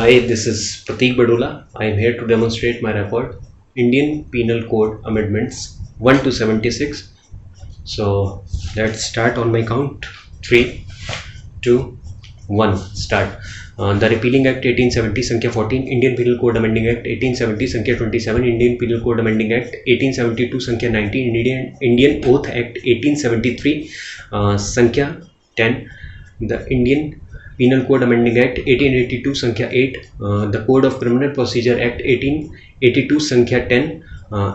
Hi, this is Prateek Badola. I am here to demonstrate my record, Indian Penal Code Amendments 1 to 76. So let's start on my count. 3, 2, 1, start. The Repealing Act 1870 Sankhya 14, Indian Penal Code Amending Act 1870 Sankhya 27, Indian Penal Code Amending Act 1872 Sankhya 19, Indian Oath Act 1873 Sankhya 10, the Indian Penal Code Amending Act 1882 Sankhya 8, the Code of Criminal Procedure Act 1882 Sankhya 10,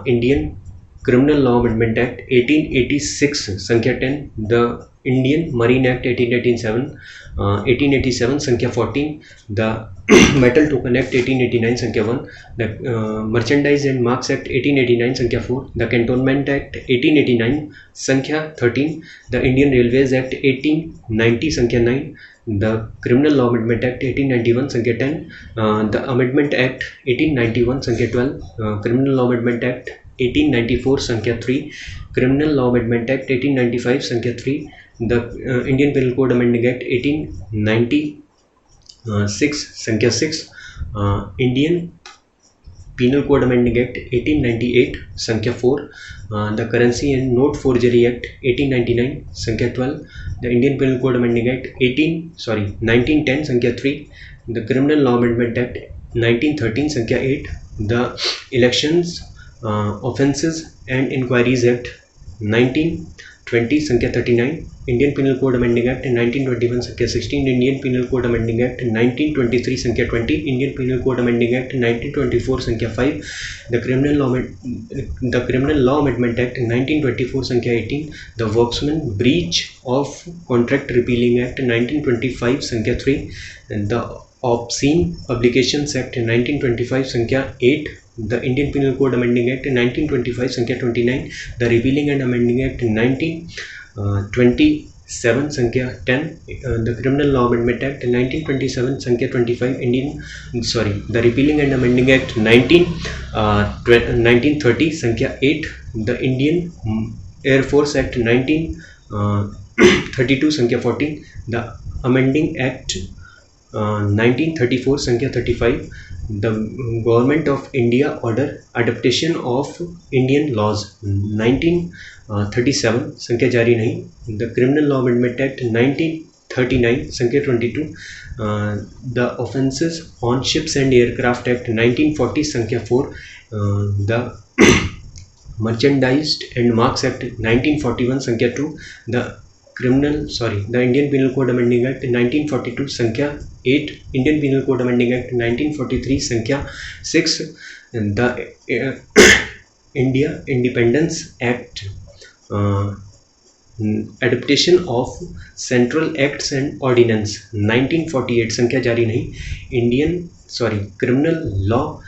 Indian Criminal Law Amendment Act 1886 Sankhya 10, the Indian Marine Act 1887 Sankhya 14, the Metal Token Act 1889 Sankhya 1, the Merchandise and Marks Act 1889 Sankhya 4, the Cantonment Act 1889 Sankhya 13, the Indian Railways Act 1890 Sankhya 9, the Criminal Law Amendment Act 1891 Sankhya 10, the Amendment Act 1891 Sankhya 12, Criminal Law Amendment Act 1894 Sankhya 3, Criminal Law Amendment Act 1895 Sankhya 3, the Indian Penal Code Amending Act 1896 Sankhya 6, Indian Penal Code Amending Act 1898 Sankhya 4, the Currency and Note Forgery Act 1899 Sankhya 12, the Indian Penal Code Amending Act 1910 Sankhya 3, the Criminal Law Amendment Act 1913 Sankhya 8, the Elections Offences and Inquiries Act 1920 Sankhya 39, Indian Penal Code Amending Act 1921 Sankhya 16, Indian Penal Code Amending Act 1923 Sankhya 20, Indian Penal Code Amending Act 1924 Sankhya 5, the Criminal Law Amendment Act 1924 Sankhya 18, the Workmen Breach of Contract Repealing Act 1925 Sankhya 3, and the Obscene Publications Act 1925 Sankhya 8, the Indian Penal Code Amending Act 1925 Sankhya 29, the Repealing and Amending Act 1927 Sankhya 10, the Criminal Law Amendment Act 1927 Sankhya 25, the Repealing and Amending Act 1930 Sankhya 8, the Indian Air Force Act 1932 Sankhya 14, the Amending Act 1934 Sankhya 35, the Government of India Order Adaptation of Indian Laws 1937 Sankhya Jari Nahi, the Criminal Law Amendment Act 1939 Sankhya 22, the Offences on Ships and Aircraft Act 1940 Sankhya 4, the Merchandised and Marks Act 1941 Sankhya 2, the Indian Penal Code Amending Act 1942 Sankhya 8, Indian Penal Code Amending Act 1943 Sankhya 6, the India Independence Act Adaptation of Central Acts and Ordinance 1948 Sankhya Jari Nahi, Criminal Law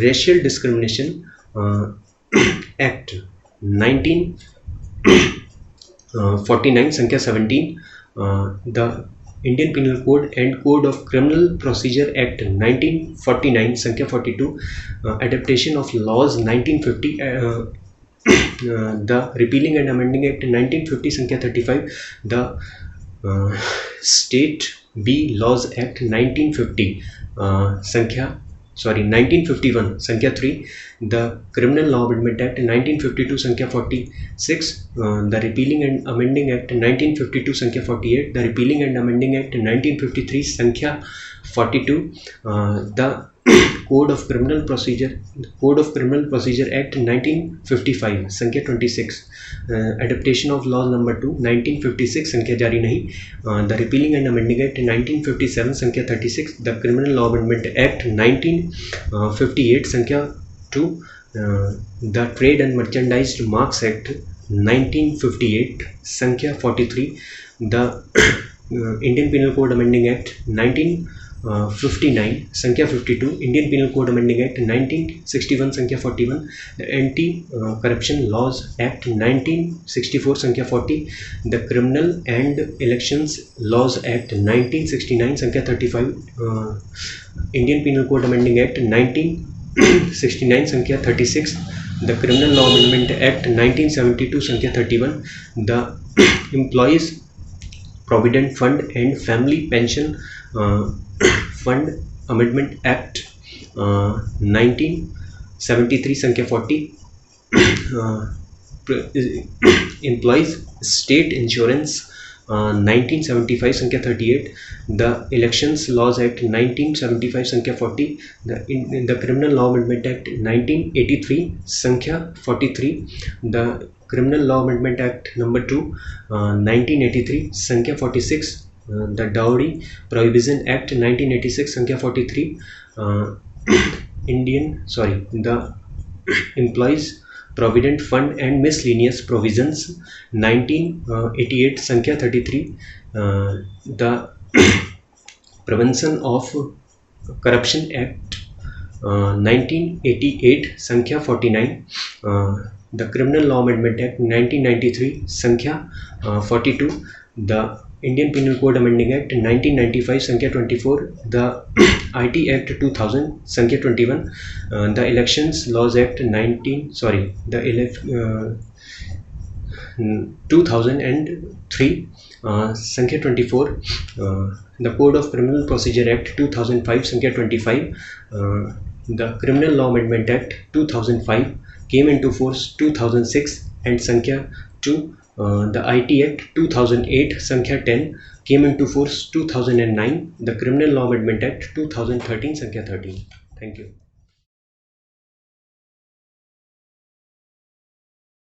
Racial Discrimination Act 1949 Sankhya 17, the Indian Penal Code and Code of Criminal Procedure Act 1949 Sankhya 42, Adaptation of Laws 1950, the Repealing and Amending Act 1950 Sankhya 35, the State B Laws Act 1951 Sankhya 3, the Criminal Law Amendment Act 1952 Sankhya 46, the Repealing and Amending Act 1952 Sankhya 48, the Repealing and Amending Act 1953 Sankhya 42, the Code of Criminal Procedure Act 1955 Sankhya 26, Adaptation of Law Number 2 1956 Sankhya Jari Nahi, the Repealing and Amending Act 1957 Sankhya 36, the Criminal Law Amendment Act 1958 Sankhya 2, the Trade and Merchandised Marks Act 1958 Sankhya 43, the Indian Penal Code Amending Act 1959 Sankhya 52, Indian Penal Code Amending Act 1961 Sankhya 41, the Anti-Corruption Laws Act 1964 Sankhya 40, the Criminal and Elections Laws Act 1969 Sankhya 35, Indian Penal Code Amending Act 1969 Sankhya 36, the Criminal Law Amendment Act 1972 Sankhya 31, the Employees Provident Fund and Family Pension Fund Amendment Act 1973 संख्या 40 employees state insurance 1975 संख्या 38 the Elections Laws Act 1975 संख्या 40 the Criminal Law Amendment Act 1983 संख्या 43 the Criminal Law Amendment Act number 2 1983 संख्या 46 the Dowry Prohibition Act 1986 संख्या 43 the Employees Provident Fund and Miscellaneous Provisions 1988 संख्या 33 the Prevention of Corruption Act 1988 संख्या 49 the Criminal Law Amendment Act 1993 संख्या 42 the Indian Penal Code Amending Act 1995 संख्या 24 the IT Act 2000 संख्या 21 the Elections Laws Act 2003 संख्या 24 the Code of Criminal Procedure Act 2005 संख्या 25 the Criminal Law Amendment Act 2005 came into force 2006 and संख्या 2 the IT Act 2008 संख्या 10 came into force 2009 the Criminal Law Amendment Act 2013 संख्या 13. Thank you.